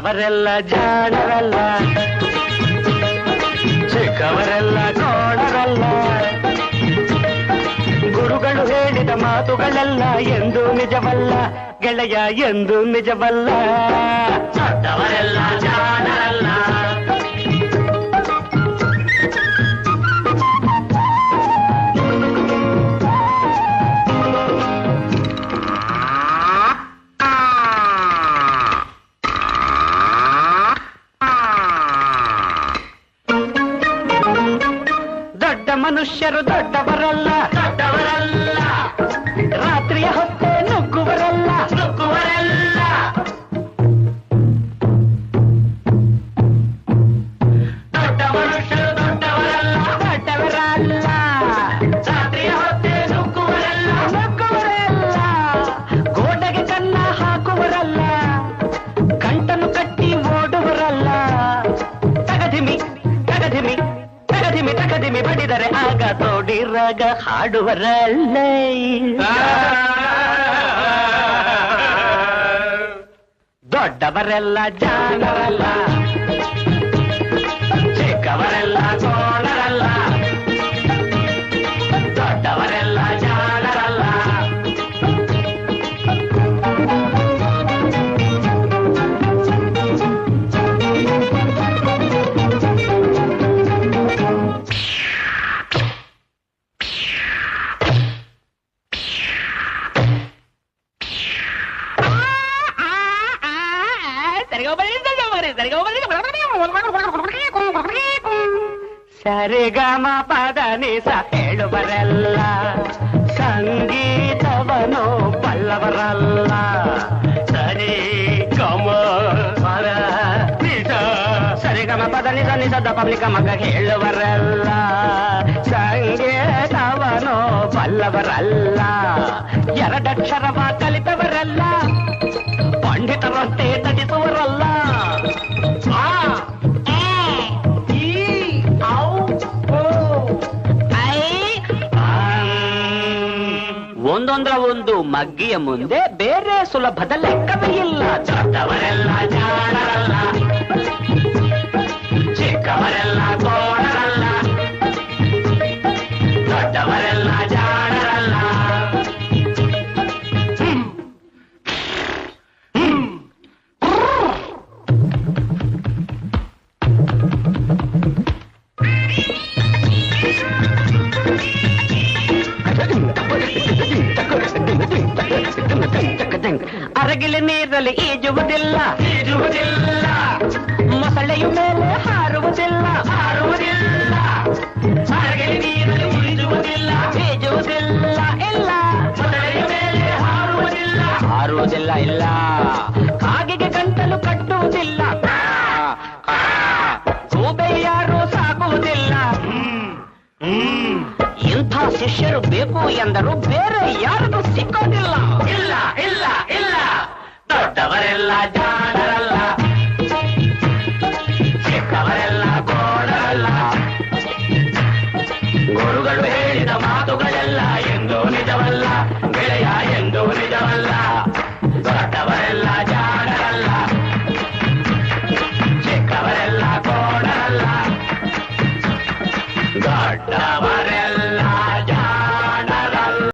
ದೊಡ್ಡವರೆಲ್ಲ ಜಾಣರಲ್ಲ, ಚಿಕ್ಕವರೆಲ್ಲ ಕೋಣರಲ್ಲ. ಗುರುಗಳು ಹೇಳಿದ ಮಾತುಗಳೆಲ್ಲ ಎಂದು ನಿಜವಲ್ಲ ಗೆಳೆಯ, ಎಂದು ನಿಜವಲ್ಲ. ದೊಡ್ಡವರೆಲ್ಲ ಜಾಣರಲ್ಲ. ದೊಡ್ಡ ಮನುಷ್ಯರು ದೊಡ್ಡವರಲ್ಲ, ದೊಡ್ಡವರಲ್ಲ. ರಾತ್ರಿಯ ಹೊತ್ತೆ ನುಗ್ಗುವರಲ್ಲ, ನುಗ್ಗುವರಲ್ಲ. ದೊಡ್ಡ ಮನುಷ್ಯರು ದೊಡ್ಡವರಲ್ಲ, ದೊಡ್ಡವರಲ್ಲ. ರಾತ್ರಿಯ ಹೊತ್ತೆ ನುಗ್ಗುವರಲ್ಲ, ನುಗ್ಗುವರಲ್ಲ. ಗೋಡೆಗೆ ಕನ್ನ ಹಾಕುವರಲ್ಲ, ಕಂಟನು ಕಟ್ಟಿ ಓಡುವರಲ್ಲ. ತಗಧಿಮಿ ತಗಧಿಮಿ ತಗಧಿಮಿ ತಗಧಿಮಿ ಬಡಿದರೆ ಆಗ ತೋಡಿರಾಗ ಹಾಡುವರಲ್ಲ. ದೊಡ್ಡವರೆಲ್ಲ ಜಾಣರಲ್ಲ, ಚಿಕ್ಕವರೆಲ್ಲ ಕೋಣರಲ್ಲ. ದೊಡ್ಡವರೆಲ್ಲ ಜಾಣರಲ್ಲ. ಸರಿಗಮ ಪದ ನಿಸ ಹೇಳುವರೆಲ್ಲ, ಸಂಗೀತವನು ಬಲ್ಲವರಲ್ಲ. ಸರಿ ಗಮ ಪದ ನಿಸ, ಸರಿಗಮ ಪದ ನಿಸ ನಿಸದ ಪಬ್ಲಿಕ ಮಗ ಹೇಳುವರಲ್ಲ. ಸಂಗೀತವನು ಬಲ್ಲವರಲ್ಲ. ಎರಡಕ್ಷರವ ಕಲಿತವರಲ್ಲ, ಪಂಡಿತರಂತೆ ತಟಿಸುವರಲ್ಲ. ಒಂದೊಂದರ ಒಂದು ಮಗ್ಗಿಯ ಮುಂದೆ ಬೇರೆ ಸುಲಭದ ಲೆಕ್ಕವೇ ಇಲ್ಲ. ದೊಡ್ಡವರೆಲ್ಲ ಜಾಣರಲ್ಲ, ಚಿಕ್ಕವರೆಲ್ಲ ಕೋಣರಲ್ಲ. ದೊಡ್ಡವರೆಲ್ಲ ಜಾಣರಲ್ಲ. ಅರಗಿಲೆ ನೀರಲ್ಲಿ ಈಜುವುದಿಲ್ಲ, ಈಜುವುದಿಲ್ಲ. ಮೊಸಳೆಯು ಮೇಲೆ ಹಾರುವುದಿಲ್ಲ, ಹಾರುವುದಿಲ್ಲ. ಅರಗಿಲೆ ನೀರಲ್ಲಿ ಈಜುವುದಿಲ್ಲ, ಈಜುವುದಿಲ್ಲ. ಇಲ್ಲ, ಮೊಸಳೆಯ ಮೇಲೆ ಹಾರುವುದಿಲ್ಲ, ಹಾರುವುದಿಲ್ಲ. ಇಲ್ಲ, ಕಾಗೆಗೆ ಗಂಟಲು ಕಟ್ಟುವುದಿಲ್ಲ. ಗೂಬೆ ಯಾರು ಸಾಕುವುದಿಲ್ಲ. ಇಂಥ ಶಿಷ್ಯರು ಬೇಕು ಎಂದರು ಬೇರೆ ಯಾರಿಗೂ ಸಿಕ್ಕೋದಿಲ್ಲ. ಇಲ್ಲ ಇಲ್ಲ ಇಲ್ಲ, ದೊಡ್ಡವರೆಲ್ಲ ಜಾಣರಲ್ಲ, ಚಿಕ್ಕವರೆಲ್ಲ ಕೋಣರಲ್ಲ. ಗುರುಗಳು ಹೇಳಿದ ಮಾತುಗಳೆಲ್ಲ ಎಂದೂ ನಿಜವಲ್ಲ ಗೆಳೆಯ, ಎಂದೂ ನಿಜವಲ್ಲ.